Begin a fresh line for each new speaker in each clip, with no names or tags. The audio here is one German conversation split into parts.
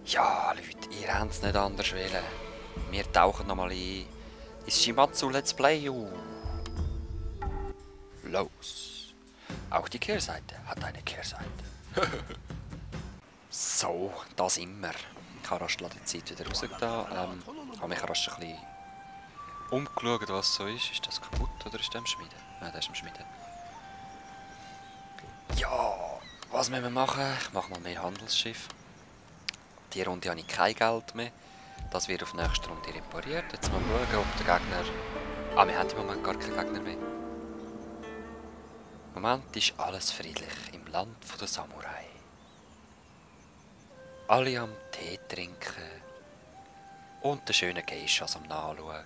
Ja, Leute, ihr habt es nicht anders wollen. Wir tauchen nochmal ein ins Shimatsu Let's Play. Los. Auch die Kehrseite hat eine Kehrseite. So, da sind wir. Ich habe rasch die Zeit wieder rausgetan. Habe mich rasch ein bisschen umgeschaut, was so ist. Ist das kaputt oder ist der am Schmieden? Nein, der ist am Schmieden. Ja, was müssen wir machen? Ich mache mal mehr Handelsschiff. Die Runde habe ich kein Geld mehr. Das wird auf nächste Runde repariert. Jetzt mal schauen, ob der Gegner... Ah, wir haben im Moment gar keinen Gegner mehr. Im Moment ist alles friedlich im Land der Samurai. Alle am Tee trinken und den schönen Geishas am Nachschauen.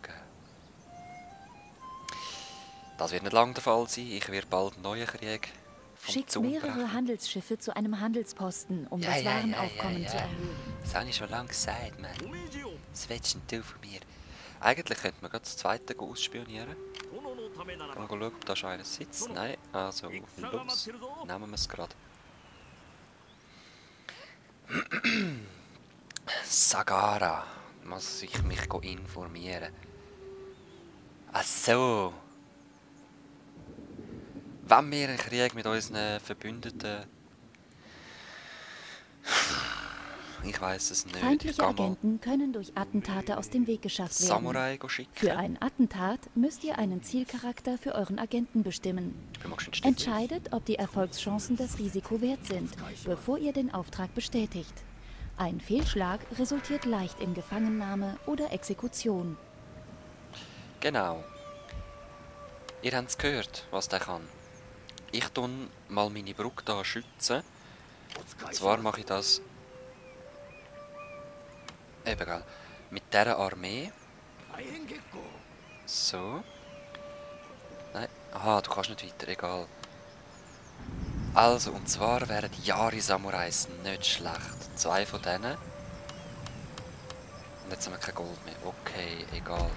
Das wird nicht lange der Fall sein. Ich werde bald einen neuen Krieg vom
Schickt
Zaun
mehrere
brechen.
Handelsschiffe zu einem Handelsposten, um das Warenaufkommen zu erhöhen.
Das habe ich schon lange gesagt, Mann. Was willst denn du von mir? Eigentlich könnte man gerade das zweite ausspionieren. Mal schauen, ob da schon einer sitzt. Nein, also los. Nehmen wir es gerade. Sagara. Muss ich mich informieren. Ach so. Wenn wir einen Krieg mit unseren Verbündeten... Ich weiß es nicht.
Feindliche Agenten können durch Attentate aus dem Weg geschafft werden.
Samurai schicken.
Für ein Attentat müsst ihr einen Zielcharakter für euren Agenten bestimmen. Entscheidet, ob die Erfolgschancen das Risiko wert sind, bevor ihr den Auftrag bestätigt. Ein Fehlschlag resultiert leicht in Gefangennahme oder Exekution.
Genau. Ihr habt es gehört, was der kann. Ich tue mal meine Brücke hier schützen. Und zwar mache ich das... Eben, gell. Mit dieser Armee. So. Nein. Aha, du kannst nicht weiter, egal. Also, und zwar wären die Yari-Samurais nicht schlecht. 2 von denen. Und jetzt haben wir kein Gold mehr. Okay, egal.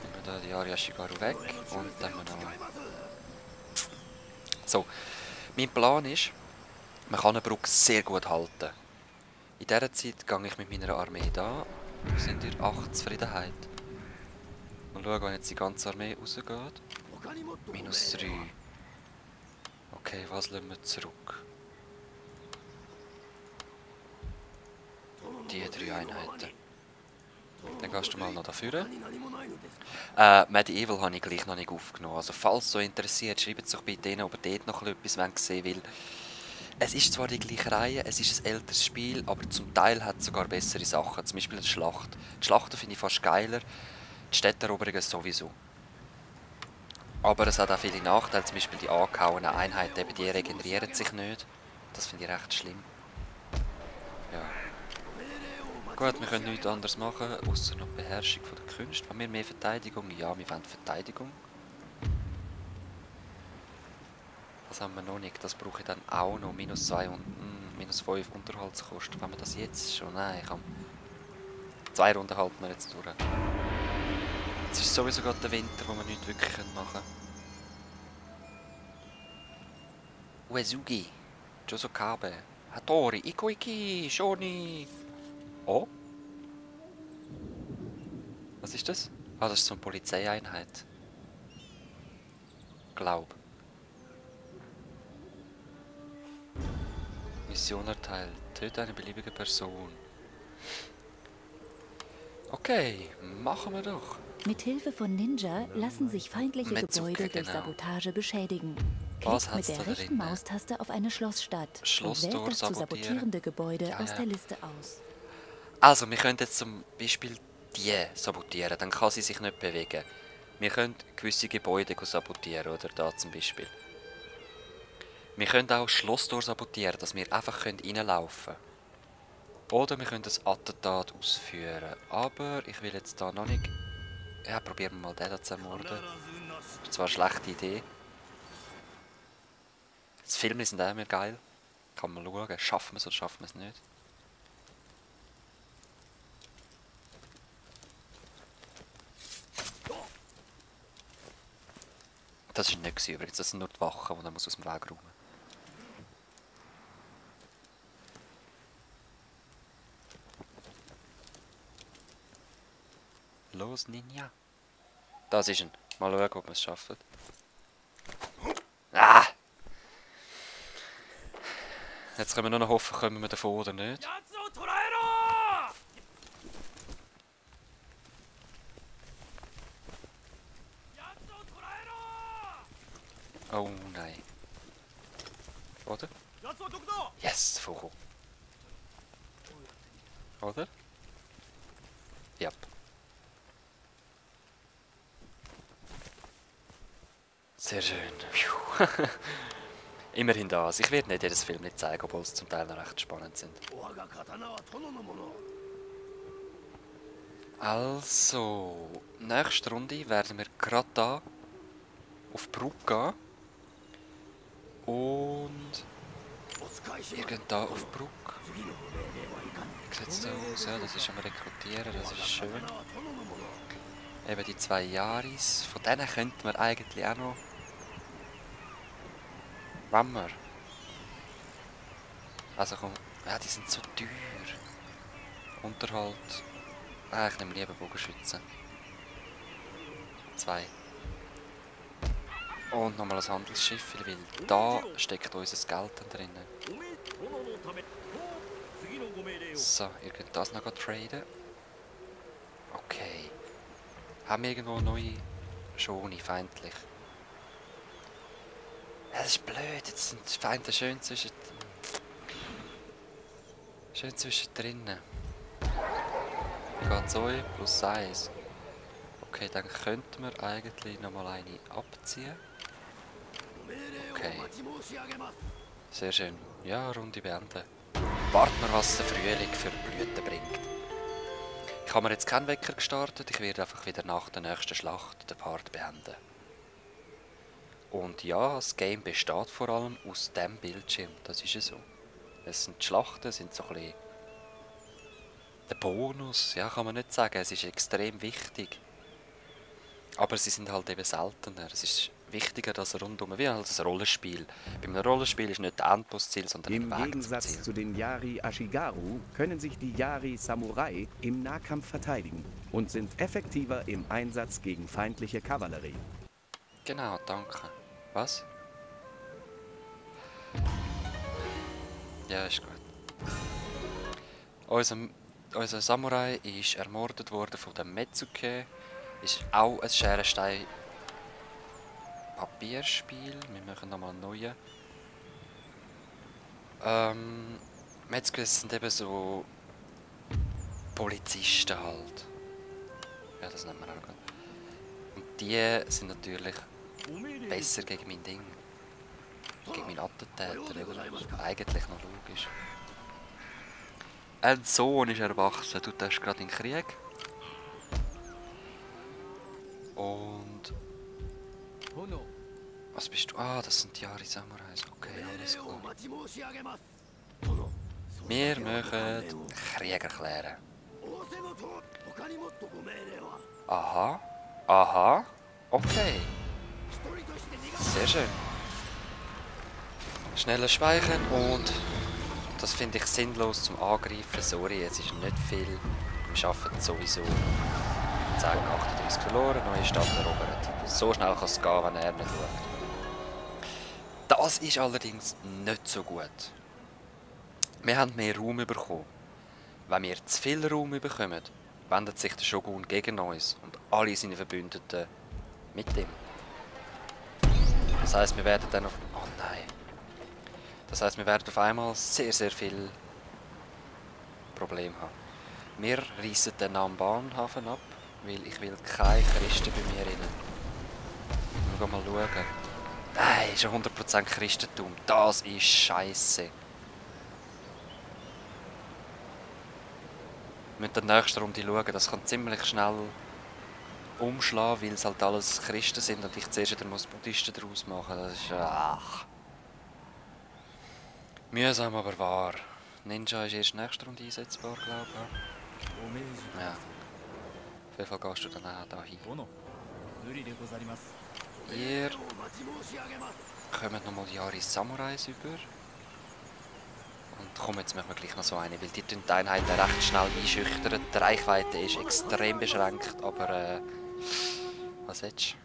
Nehmen wir da die Yari Ashigaru weg. Und dann haben wir noch... So. Mein Plan ist, man kann eine Brücke sehr gut halten. In dieser Zeit gehe ich mit meiner Armee da. Wir sind in 8 Zufriedenheit. Mal schauen, wenn jetzt die ganze Armee rausgeht. -3. Okay, was lassen wir zurück? Die 3 Einheiten. Dann gehst du mal noch dafür. Medieval habe ich gleich noch nicht aufgenommen. Also falls so interessiert, schreibt es doch bitte rein, ob ihr dort noch etwas sehen wollt. Es ist zwar die gleiche Reihe, es ist ein älteres Spiel, aber zum Teil hat es sogar bessere Sachen. Zum Beispiel die Schlacht. Die Schlachten finde ich fast geiler, die Städteroberungen sowieso. Aber es hat auch viele Nachteile, zum Beispiel die angehauenen Einheiten, eben die regenerieren sich nicht. Das finde ich recht schlimm. Ja. Gut, wir können nichts anderes machen, außer noch Beherrschung von der Künste. Haben wir mehr Verteidigung? Ja, wir wollen Verteidigung. Das haben wir noch nicht. Das brauche ich dann auch noch. -2 und -5 Unterhaltskosten. Wenn wir das jetzt schon... Nein, komm. 2 Runden halten wir jetzt durch. Jetzt ist sowieso gerade der Winter, wo wir nichts wirklich machen können. Uesugi. Josokabe. Hattori. Ikoiki. Shoni. Oh? Was ist das? Ah, das ist so eine Polizeieinheit. Glaub. Mission erteilt. Töte eine beliebige Person. Okay, machen wir doch.
Mithilfe von Ninja lassen sich feindliche
Metsuke,
Gebäude durch
genau.
Sabotage beschädigen.
Was
Klickt mit
hat's
der
da
rechten
drin?
Maustaste auf eine Schlossstadt und
Schlosstor
wählt das zu
sabotieren.
sabotierende Gebäude
Ja,
aus
ja.
der Liste aus.
Also, wir können jetzt zum Beispiel die sabotieren, dann kann sie sich nicht bewegen. Wir können gewisse Gebäude sabotieren, oder da zum Beispiel. Wir können auch das Schlosstor sabotieren, dass wir einfach reinlaufen können. Oder wir können das Attentat ausführen. Aber ich will jetzt da noch nicht... Ja, probieren wir mal den da zu ermorden. Das ist zwar eine schlechte Idee. Das Filme sind auch immer geil. Kann man schauen, schaffen wir es oder schaffen wir es nicht. Das war nicht übrigens, das sind nur die Wachen, die man aus dem Weg räumen muss. Los, Ninja. Das ist ein. Mal schauen, ob wir es schaffen. Ah! Jetzt können wir nur noch hoffen, kommen wir davon oder nicht. Oh nein. Oder? Yes, Fogo. Oder? Ja. Sehr schön. Immerhin das. Ich werde nicht jedes Film nicht zeigen, obwohl es zum Teil noch recht spannend sind. Also, nächste Runde werden wir gerade da auf die Brücke gehen. Und irgendda auf die Brücke. Sieht es da aus? Ja, das ist am Rekrutieren, das ist schön. Eben die 2 Yaris, von denen könnten wir eigentlich auch noch... Wenn wir... Also komm, ja, die sind so teuer. Unterhalt... ich nehme lieber Bogenschützen. 2. Und nochmal ein Handelsschiff, weil da steckt unser Geld drin. So, irgend das noch traden. Okay. Haben wir irgendwo neue Schone, feindlich? Das ist blöd, jetzt sind die Feinde schön zwischendrin. Wie geht's euch? Plus 1. Okay, dann könnten wir eigentlich nochmal eine abziehen. Okay. Sehr schön. Ja, Runde beenden. Warten wir, was der Frühling für Blüten bringt. Ich habe mir jetzt keinen Wecker gestartet. Ich werde einfach wieder nach der nächsten Schlacht den Part beenden. Und ja, das Game besteht vor allem aus dem Bildschirm. Das ist ja so. Es sind die Schlachten, sind so ein bisschen der Bonus. Ja, kann man nicht sagen. Es ist extrem wichtig. Aber sie sind halt eben seltener. Es ist wichtiger, dass rundum, wie halt ein Rollenspiel. Bei einem Rollenspiel ist nicht das Endbossziel, sondern
im Weg Gegensatz zu den Yari Ashigaru können sich die Yari Samurai im Nahkampf verteidigen und sind effektiver im Einsatz gegen feindliche Kavallerie.
Genau, danke. Was? Ja, ist gut. Unser Samurai ist ermordet worden von dem Metsuke. Ist auch ein Scherenstein-Papierspiel. Wir machen nochmal einen neuen. Metsuke sind eben so Polizisten halt. Ja, das nennen wir auch gut. Und die sind natürlich besser gegen mein Ding. Gegen meinen Attentäter, oder? Eigentlich noch logisch. Ein Sohn ist erwachsen, du bist gerade in Krieg. Und... Was bist du? Ah, das sind die Yari Samurais. Okay, alles klar. Wir möchten Krieg erklären. Aha. Aha. Okay. Sehr schön. Schneller speichern und... Das finde ich sinnlos zum Angreifen. Sorry, es ist nicht viel. Wir schaffen sowieso. 10 38 verloren, neue Stadt erobert. So schnell kann es gehen, wenn er nicht schaut. Das ist allerdings nicht so gut. Wir haben mehr Raum bekommen. Wenn wir zu viel Raum bekommen, wendet sich der Shogun gegen uns und alle seine Verbündeten mit ihm. Das heisst, wir werden dann auf... Oh nein. Das heisst, wir werden auf einmal sehr, sehr viel Probleme haben. Wir reissen den am Bahnhafen ab, weil ich will keine Christen bei mir rein. Wir gehen mal schauen. Nein, ist ja 100% Christentum. Das ist Scheiße. Wir müssen in der nächsten Runde schauen. Das kann ziemlich schnell umschlagen, weil es halt alles Christen sind und ich zuerst wieder muss Buddhisten daraus machen. Das ist... Mühsam, aber wahr. Ninja ist erst nächste Runde einsetzbar, glaube ich. Ja. Auf jeden Fall gehst du dann auch da hin. Ihr kommt nochmal Yari Samurais über. Und komm, jetzt machen wir gleich noch so eine, weil die Einheiten recht schnell einschüchtern. Die Reichweite ist extrem beschränkt, aber was willst du?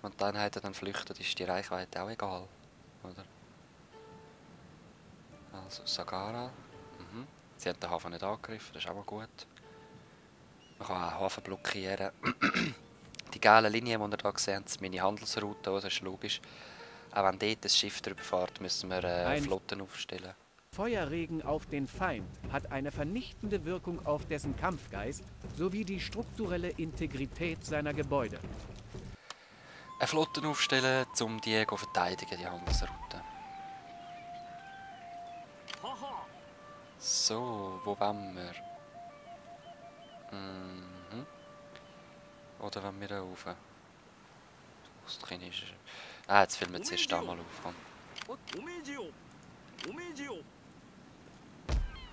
Wenn die Einheiten dann flüchten, ist die Reichweite auch egal, oder? Also Sagara. Sie hat den Hafen nicht angegriffen, das ist auch mal gut. Man kann auch den Hafen blockieren. Die gelben Linien, die ihr hier gesehen habt, sind meine Handelsroute, das ist logisch. Auch wenn dort das Schiff drüber fährt, müssen wir Flotten aufstellen.
Feuerregen auf den Feind hat eine vernichtende Wirkung auf dessen Kampfgeist sowie die strukturelle Integrität seiner Gebäude.
Eine Flotte aufstellen, um die zu verteidigen, die Handelsroute. So, wo wollen wir? Oder wollen wir da rauf? Ostchinesische. Ah, jetzt filmen wir zuerst einmal auf.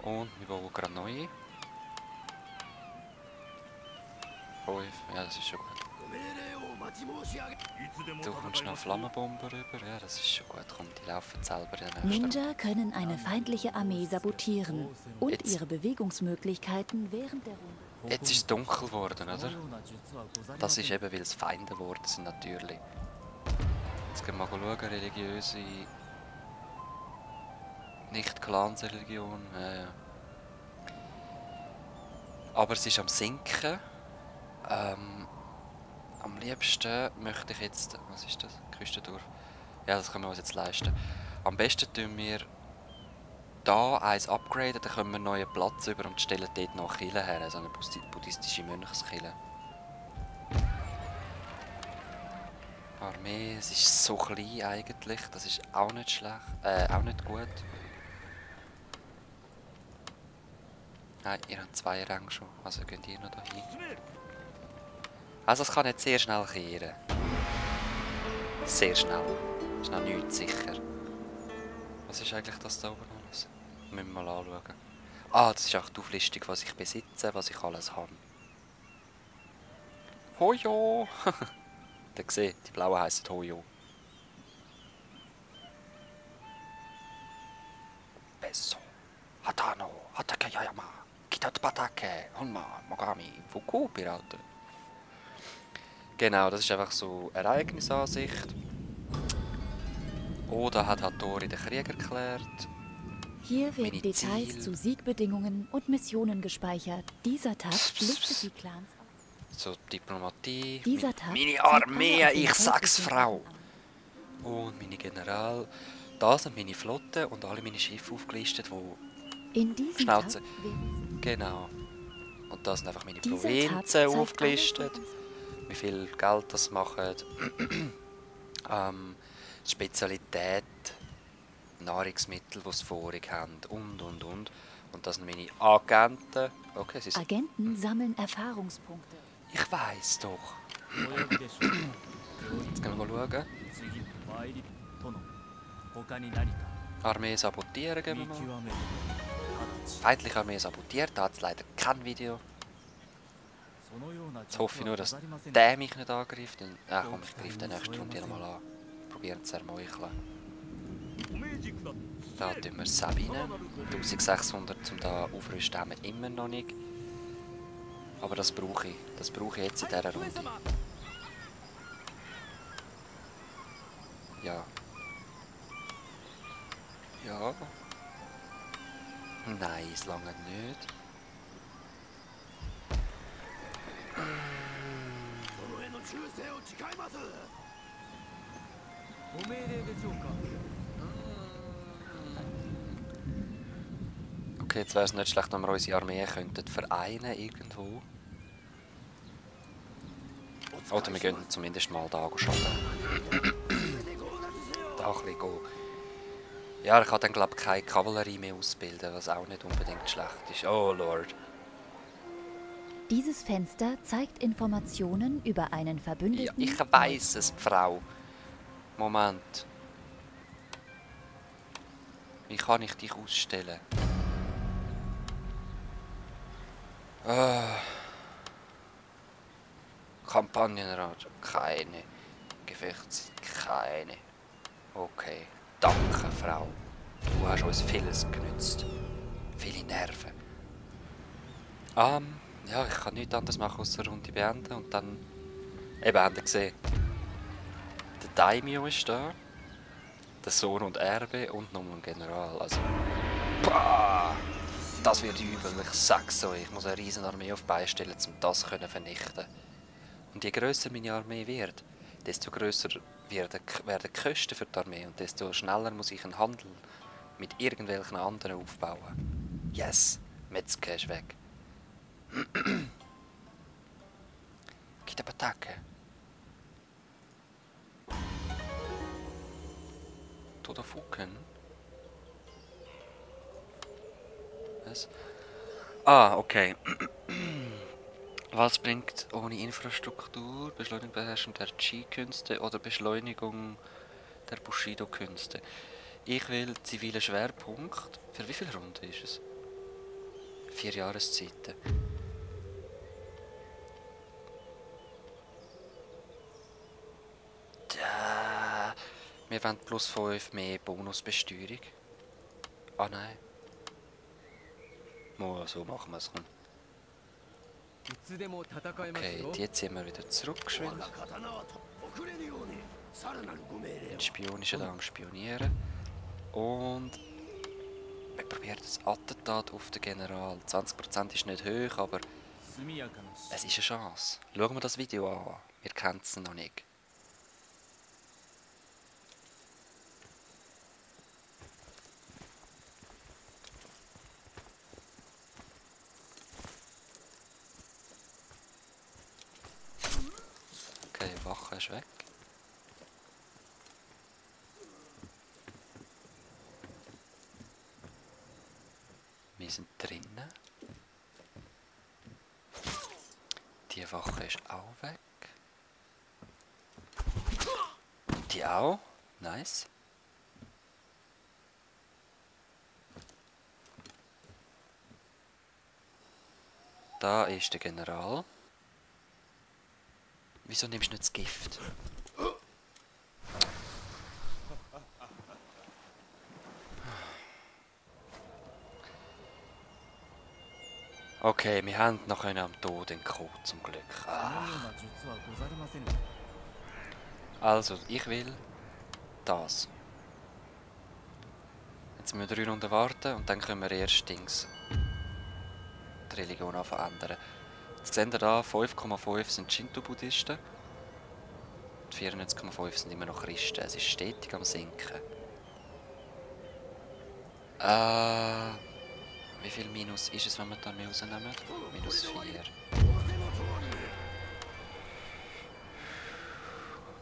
Und wir bauen gerade neu. 5, ja, das ist schon gut. Du kommst noch Flammenbomber rüber, ja, das ist schon gut. Komm, die laufen selber in den nächsten.
Ninja können eine feindliche Armee sabotieren und
Jetzt.
ihre Bewegungsmöglichkeiten während der Runde.
Jetzt ist es dunkel geworden, oder? Das ist eben, weil es Feinde geworden sind, natürlich. Jetzt gehen wir mal schauen, religiöse... Nicht-Clans-Religion, ja. Aber es ist am Sinken. Am liebsten möchte ich jetzt... Was ist das? Küstendorf. Ja, das können wir uns jetzt leisten. Am besten tun wir da eins upgraden, dann können wir einen neuen Platz über und stellen dort noch eine Kirche her, so eine buddhistische Mönchskirche. Armee, es ist so klein eigentlich, das ist auch nicht schlecht, auch nicht gut. Nein, ihr habt 2 Ränge schon, also könnt ihr noch dahin. Also es kann jetzt sehr schnell kehren. Sehr schnell. Ist noch nichts sicher. Was ist eigentlich das da oben alles? Müssen wir mal anschauen. Ah, das ist auch die Auflistung, was ich besitze, was ich alles habe. Hojo! Ihr seht, die blauen heissen Hojo. Beso. Hatano, Hatakayama, Kitatbatake, Honma, Mogami, Fuku, Piraten. Genau, das ist einfach so Ereignisansicht. Oda hat Hattori den Krieg erklärt.
Hier werden
Meine
Details
Ziele.
zu Siegbedingungen und Missionen gespeichert. Dieser Tab listet die Clans auf.
So Diplomatie.
Dieser Tab
Meine
zeigt alle
Armee,
auf den
ich sag's,
feindlichen
Frau.
an.
Und meine General. Da sind meine Flotte und alle meine Schiffe aufgelistet, die
In diesem
Schnauze.
Tab werden
Genau. Und da sind einfach meine
Dieser Tab
Provinzen
zeigt
aufgelistet.
alle
Wie viel Geld das macht. Spezialität, Nahrungsmittel, die sie vorig haben und. Und das sind meine Agenten. Okay, sie sind...
Agenten sammeln Erfahrungspunkte.
Ich weiss doch. Jetzt gehen wir mal schauen. Armee sabotieren gehen wir mal. Feindliche Armee sabotiert, da hat es leider kein Video. Jetzt hoffe ich nur, dass der mich nicht angreift. Ah komm, ich greife den nächsten Runde nochmal an. Probieren zu ermeucheln. Da tun wir Sabine. 1600 um da aufrüsten haben wir immer noch nicht. Aber das brauche ich. Das brauche ich jetzt in dieser Runde. Ja. Ja. Nein, es lange nicht. Okay, jetzt wäre es nicht schlecht, wenn wir unsere Armee könnten vereinen irgendwo. Oder wir gehen zumindest mal da schauen. Da ein bisschen gehen. Ja, ich kann dann glaube ich keine Kavallerie mehr ausbilden, was auch nicht unbedingt schlecht ist. Oh Lord.
Dieses Fenster zeigt Informationen über einen
Ja,
Verbündeten.
ich weiss es, Frau. Moment. Wie kann ich dich ausstellen? Kampagnenrat, keine. Gefechts, keine. Okay. Danke, Frau. Du hast uns vieles genützt. Viele Nerven. Ja, ich kann nichts anderes machen, als eine Runde beenden und dann... Eben, habt ihr gesehen. Der Daimyo ist da. Der Sohn und Erbe und noch ein General. Also... Bah, das wird übel, ich sag's euch. Ich muss eine riesen Armee auf die Beine stellen, um das zu vernichten. Und je grösser meine Armee wird, desto grösser werden die Kosten für die Armee und desto schneller muss ich einen Handel mit irgendwelchen anderen aufbauen. Yes, Metzger ist weg. Geht aber Attacke. Toter Fuken. Was? Ah, okay. Was bringt ohne Infrastruktur Beschleunigung, Beherrschung der Chi-Künste oder Beschleunigung der Bushido-Künste? Ich will zivilen Schwerpunkt. Für wie viele Runden ist es? 4 Jahreszeiten. Wir wollen plus 5 mehr Bonusbesteuerung. Ah nein. So machen wir es. Okay, die ziehen wir wieder zurück. Den Spion ist ja da am Spionieren. Und wir probieren das Attentat auf den General. 20% ist nicht hoch, aber es ist eine Chance. Schauen wir das Video an. Wir kennen es noch nicht. Okay, Wache ist weg. Wir sind drinnen. Die Wache ist auch weg. Die auch. Nice. Da ist der General. Wieso nimmst du nicht das Gift? Okay, wir haben noch am Tod entkommen, zum Glück. Ach. Also, ich will das. Jetzt müssen wir 3 Runden warten und dann können wir erst die Religion verändern. Jetzt seht ihr da, 5,5 sind Shinto-Buddhisten. 94,5 sind immer noch Christen. Es ist stetig am Sinken. Wie viel Minus ist es, wenn wir die Armee rausnehmen? Minus 4.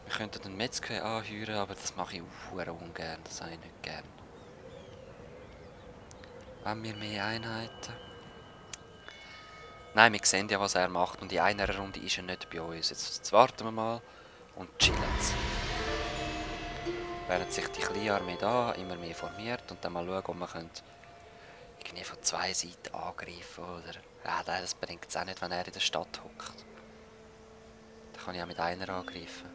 Wir könnten den Metzger anheuern, aber das mache ich auch ungern. Das habe ich nicht gern. Haben wir mehr Einheiten? Nein, wir sehen ja, was er macht. Und in einer Runde ist er nicht bei uns. Jetzt warten wir mal und chillen. Während sich die kleine Armee da immer mehr formiert und dann mal schauen, ob wir irgendwie von 2 Seiten angreifen oder... Ja, das bringt es auch nicht, wenn er in der Stadt hockt. Dann kann ich auch mit einer angreifen.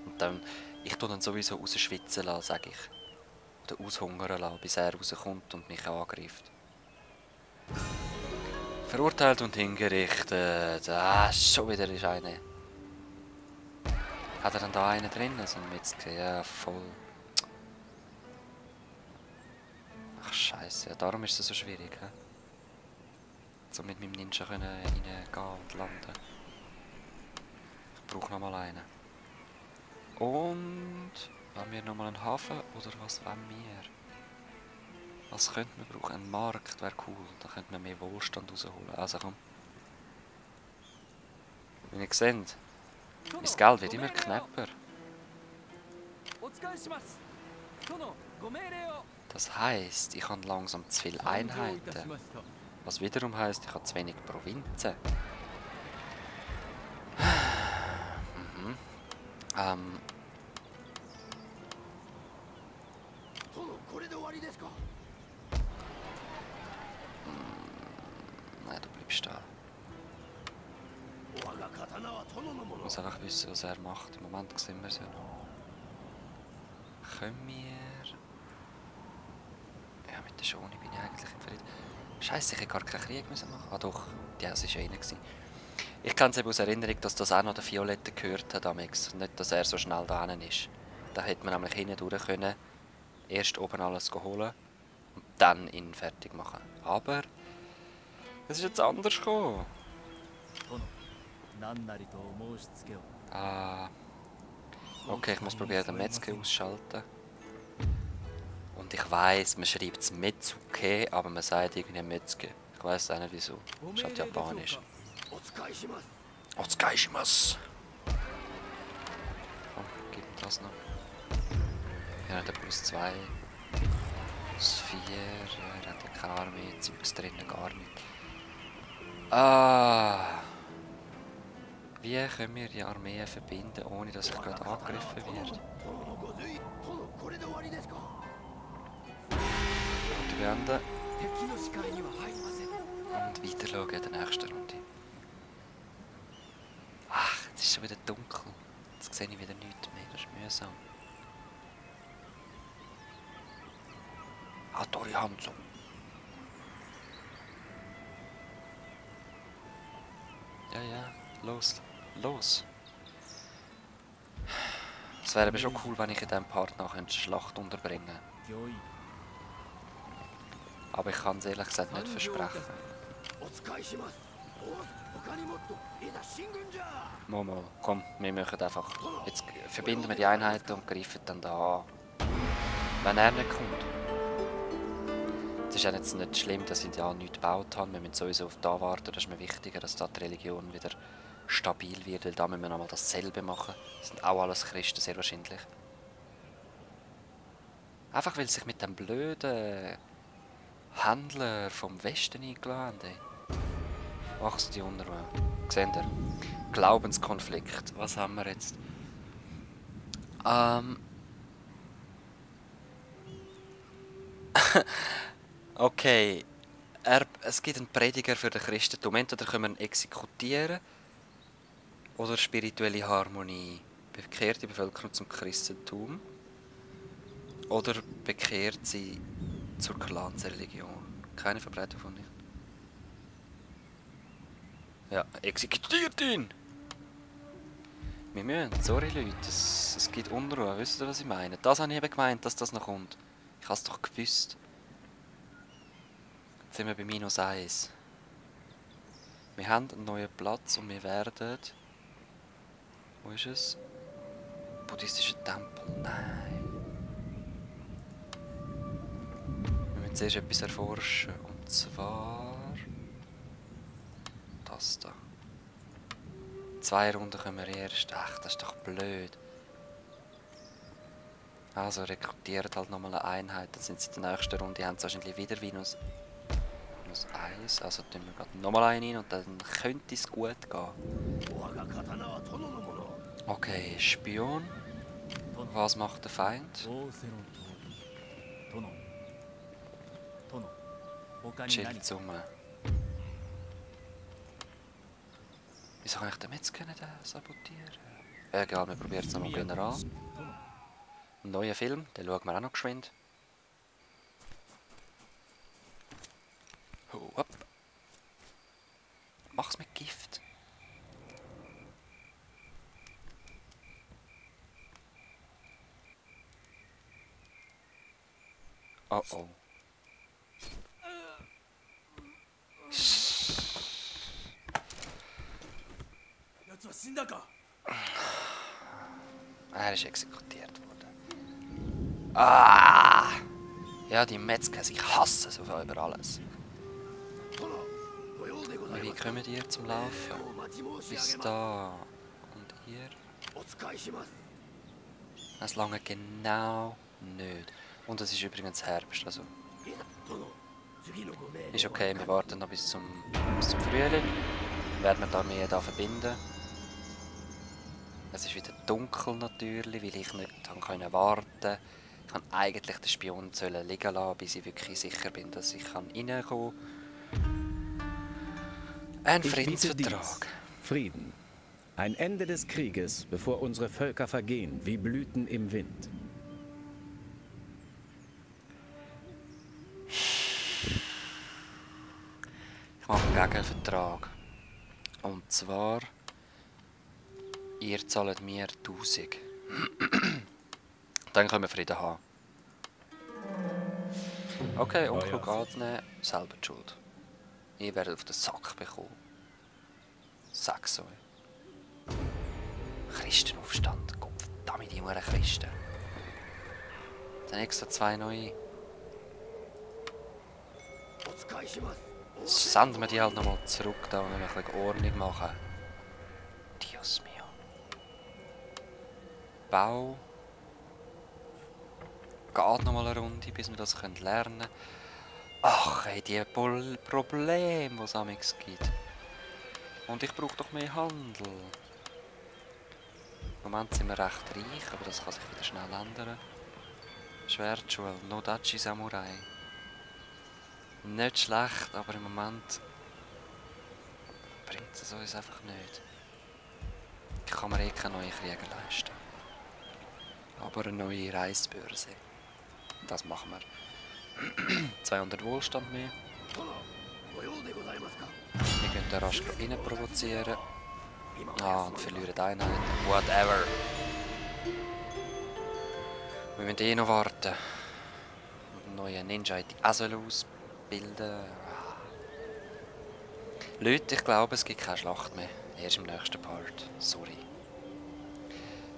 Und dann... Ich tue dann sowieso rausschwitzen lassen, sage ich. Oder aushungern lassen, bis er rauskommt und mich angreift. Verurteilt und hingerichtet. Ah, schon wieder ist eine. Hat er dann da einen drin? So ein Metzger? Ja, voll. Ach, Scheiße. Ja, darum ist es so schwierig. He? So mit meinem Ninja reingehen und landen. Ich brauche nochmal einen. Und... Wollen wir nochmal einen Hafen? Oder was wollen wir? Was könnten wir brauchen? Ein Markt wäre cool. Da könnten wir mehr Wohlstand rausholen. Also komm. Wie ihr seht, mein Geld wird immer knapper. Das heisst, ich habe langsam zu viele Einheiten. Was wiederum heisst, ich habe zu wenig Provinzen. Nein, du bleibst da. Ich muss einfach wissen, was er macht. Im Moment sehen wir es ja noch. Können wir... violette Schone bin ich eigentlich im Frieden. Scheiße, ich hätte gar keinen Krieg müssen machen. Ah doch, ja, es war einer. Ich kenne es eben aus Erinnerung, dass das auch noch der Violette gehört hat, Amix. Nicht, dass er so schnell da hinten ist. Da hätte man nämlich hinten durch können, erst oben alles holen und dann ihn fertig machen. Aber es ist jetzt anders gekommen. Ah. Okay, ich muss probieren, den Metzger auszuschalten. Und ich weiss, man schreibt es Metsuke, aber man sagt irgendwie Metzger. Ich weiss auch nicht wieso. Das ist halt japanisch. Otsukaishimasu. Komm, gib das noch. Ja, der +2. +4. Ja, er hat keine Armee. Zeugs drinnen gar nicht. Ah. Wie können wir die Armeen verbinden, ohne dass ich gerade angegriffen werde? Und beenden. Und weiter schauen in der nächsten Runde. Ach, jetzt ist es schon wieder dunkel. Jetzt sehe ich wieder nichts mehr, das ist mühsam. Hattori Hanzo. Ja, ja, los, los. Es wäre aber schon cool, wenn ich in diesem Part noch eine Schlacht unterbringen könnte. Aber ich kann es ehrlich gesagt nicht versprechen. Momo, komm, wir machen einfach. Jetzt verbinden wir die Einheiten und greifen dann da an. Wenn er nicht kommt. Es ist ja jetzt nicht schlimm, dass ich ja nichts gebaut habe. Wir müssen sowieso auf da warten. Das ist mir wichtiger, dass da die Religion wieder stabil wird. Weil da müssen wir nochmal dasselbe machen. Das sind auch alles Christen, sehr wahrscheinlich. Einfach weil sich mit dem blöden Händler vom Westen eingeladen haben. Wachsen die Unruhe. Seht ihr? Glaubenskonflikt. Was haben wir jetzt? Okay. Es gibt einen Prediger für das Christentum. Entweder können wir ihn exekutieren oder spirituelle Harmonie. Bekehrt die Bevölkerung zum Christentum oder bekehrt sie zur Clansreligion. Keine Verbreitung von nicht. Ja, exekutiert ihn! Wir müssen, sorry Leute, es gibt Unruhe, wisst ihr was ich meine? Das habe ich eben gemeint, dass das noch kommt. Ich habe es doch gewusst. Jetzt sind wir bei -1. Wir haben einen neuen Platz und wir werden... Wo ist es? Buddhistischer Tempel, nein. Wir müssen zuerst etwas erforschen, und zwar... das da. 2 Runden können wir erst. Ach, das ist doch blöd. Also rekrutiert halt nochmal eine Einheit, dann sind sie in der nächsten Runde, haben sie wahrscheinlich wieder -1. Also tun wir gerade nochmal einen rein und dann könnte es gut gehen. Okay, Spion. Was macht der Feind? Chillt rum. Wieso kann ich den Metzger nicht sabotieren? Egal, wir probieren es nochmal General. Ein neuer Film, den schauen wir auch noch geschwind. Hopp. Mach's mit Gift. Oh oh. Er ist exekutiert worden. Ah! Ja, die Metzger, ich hasse so über alles. Wie kommen die zum Laufen? Bis da. Und hier? Es lange genau nicht. Und es ist übrigens Herbst, also. Ist okay, wir warten noch bis zum Frühling. Dann werden wir die Armee hier verbinden. Es ist wieder dunkel natürlich, weil ich nicht warten konnte. Ich kann eigentlich den Spion liegen lassen, bis ich wirklich sicher bin, dass ich reinkommen kann. Ein Friedensvertrag.
Frieden. Ein Ende des Krieges, bevor unsere Völker vergehen, wie Blüten im Wind.
Ich mache einen Gegenvertrag. Und zwar... Ihr zahlt mir 1000. Dann können wir Frieden haben. Okay, Unklug anzunehmen, selber die Schuld. Ihr werdet auf den Sack bekommen. Sag's euch. Christenaufstand. Gott verdammt, die Mutter Christen. Dann extra 2 neue. Senden wir die halt nochmal zurück, da wenn wir ein bisschen Ordnung machen. Dios mio. Bau. Geht nochmal eine Runde, bis wir das lernen können. Ach, ey, die Probleme, die es amigs gibt. Und ich brauche doch mehr Handel. Im Moment sind wir recht reich, aber das kann sich wieder schnell ändern. Schwertschule, Nodachi Samurai. Nicht schlecht, aber im Moment bringt es uns einfach nicht. Ich kann mir eh keine neuen Krieger leisten. Aber eine neue Reisbörse. Das machen wir. 200 Wohlstand mehr. Wir können den rasch rein provozieren. Ah, und verlieren Einheiten. Whatever. Wir müssen eh noch warten. Einen neuen Ninja auch ausbilden. Leute, ich glaube, es gibt keine Schlacht mehr. Erst im nächsten Part. Sorry.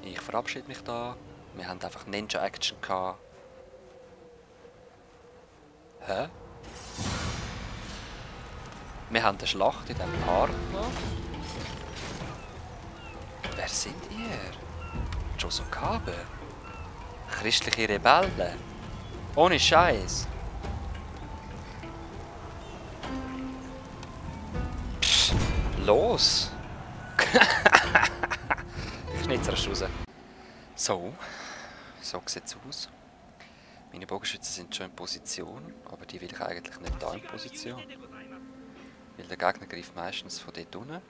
Ich verabschiede mich da. Wir haben einfach Ninja-Action gehabt. Hä? Wir haben eine Schlacht in diesem Part noch. Wer sind ihr? Josokabe? Christliche Rebellen? Ohne Scheiß. Los! Ich schnitze raus. So sieht es aus. Meine Bogenschützen sind schon in Position, aber die will ich eigentlich nicht da in Position. Weil der Gegner greift meistens von dort unten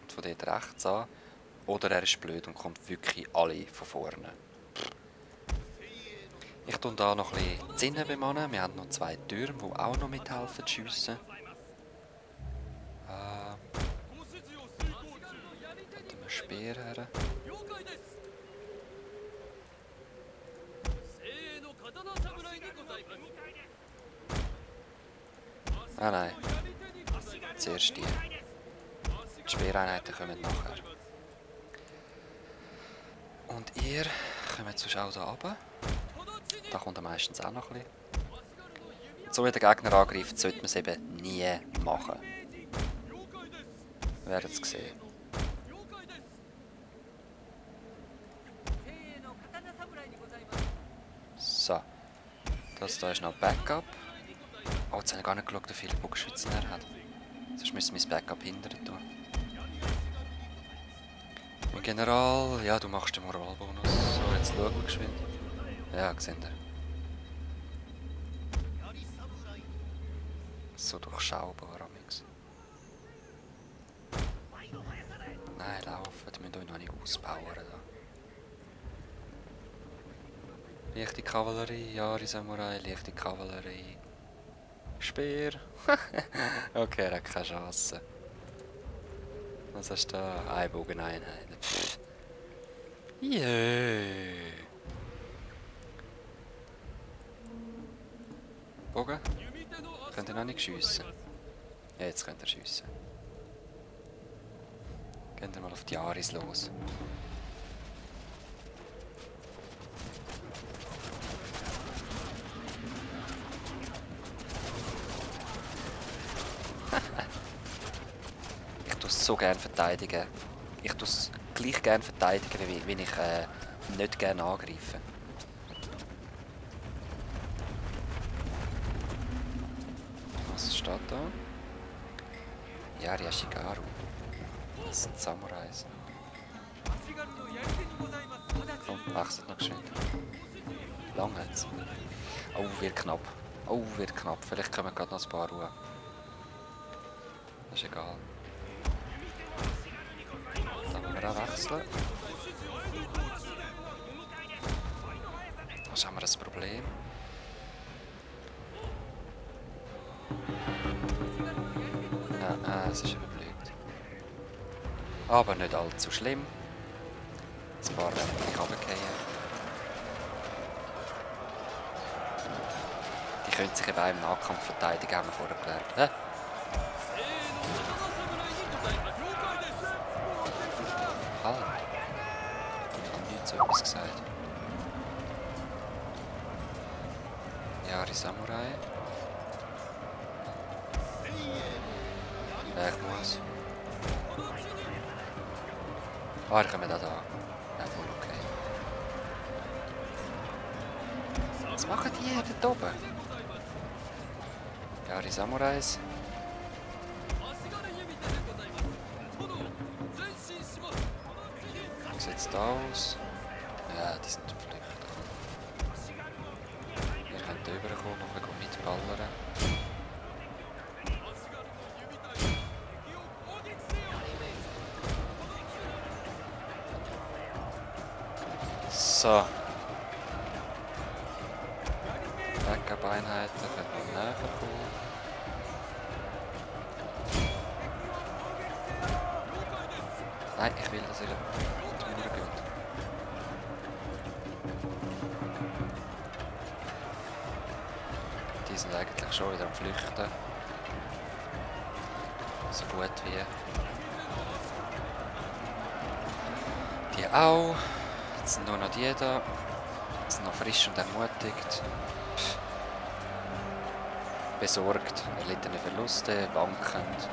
und von dort rechts an. Oder er ist blöd und kommt wirklich alle von vorne. Ich tue hier noch ein bisschen Zinnen bemannen. Wir haben noch 2 Türme, die auch noch mithelfen zu schiessen. Da tun wir Speer her. Ah nein. Zuerst die. Die Speereinheiten kommen nachher. Und ihr kommt sonst auch hier runter. Da kommt er meistens auch noch ein bisschen. So wie der Gegner angreift, sollte man es eben nie machen. Wir werden es sehen. So. Das hier ist noch Backup. Oh, jetzt habe ich gar nicht geschaut, wie viele Bogenschützen er hat. Sonst müssen wir das Backup hindern tun. Mein General, ja, du machst den Moralbonus. So, jetzt schauen wir geschwind. Ja, gesehen ihr. So durchschaubar, amix. Nein, laufen, wir müssen euch noch nicht auspowern. Leichte Kavallerie, Yari Samurai, leichte Kavallerie. Speer. Okay, er hat keine Chance. Was hast du da? Eine Bogeneinheit. Yeah. Bogen? Könnt ihr noch nicht schiessen? Ja, jetzt könnt ihr schiessen. Geht ihr mal auf die Aris los. Ich tue es so gerne verteidigen. Ich tue es gleich gerne verteidigen, wie ich nicht gerne angreife. Was steht da? Yari Ashigaru. Das sind Samurais. Komm, wechselt noch geschwind. Lang jetzt. Oh, wird knapp. Oh, wird knapp. Vielleicht kommen gerade noch ein paar Ruhe. Das ist egal. Dann müssen wir auch wechseln. Da haben wir ein Problem. das ist blöd. Aber nicht allzu schlimm. Ein paar werden gleich runterfallen. Die können sich eben auch im Nahkampf verteidigen, haben wir vorher gelernt. Hä? Ah. Ich habe nie so etwas gesagt. Yari Samurai. Ich muss. Ah, ich komme da. Ja, voll okay. Was machen die hier dort oben? Yari Samurais. Wie sieht es da aus? Ja, die sind verflüchtet. Ihr könnt rüberkommen, noch ein bisschen mitballern. So. Backup-Einheiten können näher kommen. Nein, ich will, dass ihr die Mauer geht. Die sind eigentlich schon wieder am Flüchten. So gut wie. Die auch. Jetzt sind nur noch die da. Sind noch frisch und ermutigt. Besorgt, erlittene Verluste, wankend.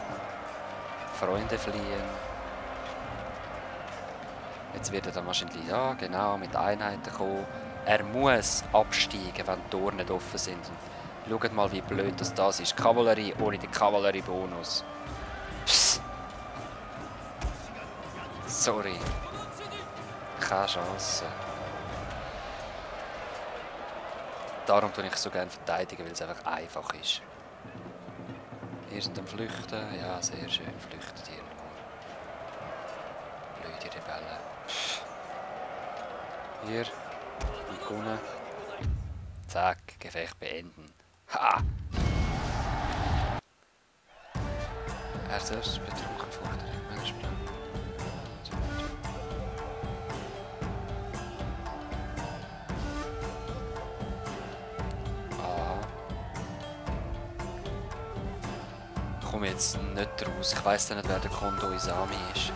Freunde fliehen. Jetzt wird er dann wahrscheinlich, ja genau, mit Einheiten kommen. Er muss absteigen, wenn die Tore nicht offen sind. Und schaut mal, wie blöd das ist. Kavallerie ohne den Kavalleriebonus. Psst. Sorry. Keine Chance. Darum tue ich so gerne verteidigen, weil es einfach einfach ist. Ihr sind am Flüchten. Ja, sehr schön. Flüchtet ihr nur. Blöde Rebellen. Hier. Ikonen. Zack. Gefecht beenden. Ha! Er selbst betrunken vor der Management. Ich komme jetzt nicht raus. Ich weiss nicht, wer der Kondo Isami ist.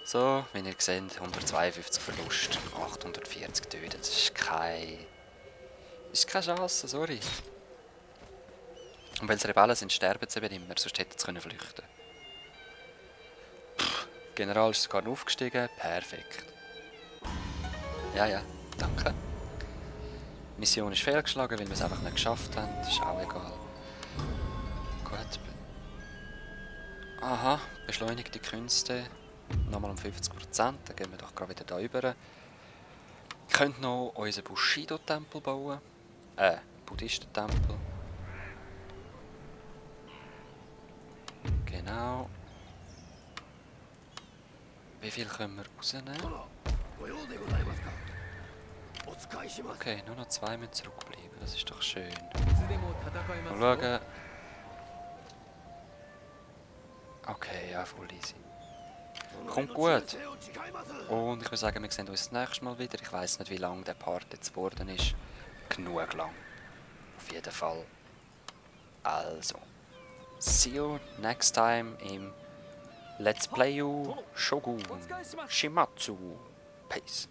So, wie ihr seht, 152 Verlust, 840 getötet. Das ist keine Chance, sorry. Und weil es Rebellen sind, sterben sie eben immer, sonst hätten sie flüchten können. General ist sogar aufgestiegen, perfekt. Ja, danke. Mission ist fehlgeschlagen, weil wir es einfach nicht geschafft haben, das ist auch egal. Gut. Aha, beschleunigte Künste. Nochmal um 50%, dann gehen wir doch gerade wieder da rüber. Wir können noch unseren Bushido-Tempel bauen. Buddhisten-Tempel. Genau. Wie viel können wir rausnehmen? Okay, nur noch 2 müssen zurückbleiben. Das ist doch schön. Mal schauen. Okay, ja, voll easy. Kommt gut. Und ich würde sagen, wir sehen uns das nächste Mal wieder. Ich weiss nicht, wie lang der Part jetzt geworden ist. Genug lang. Auf jeden Fall. Also. See you next time im Let's Play You Shogun Shimatsu. Peace.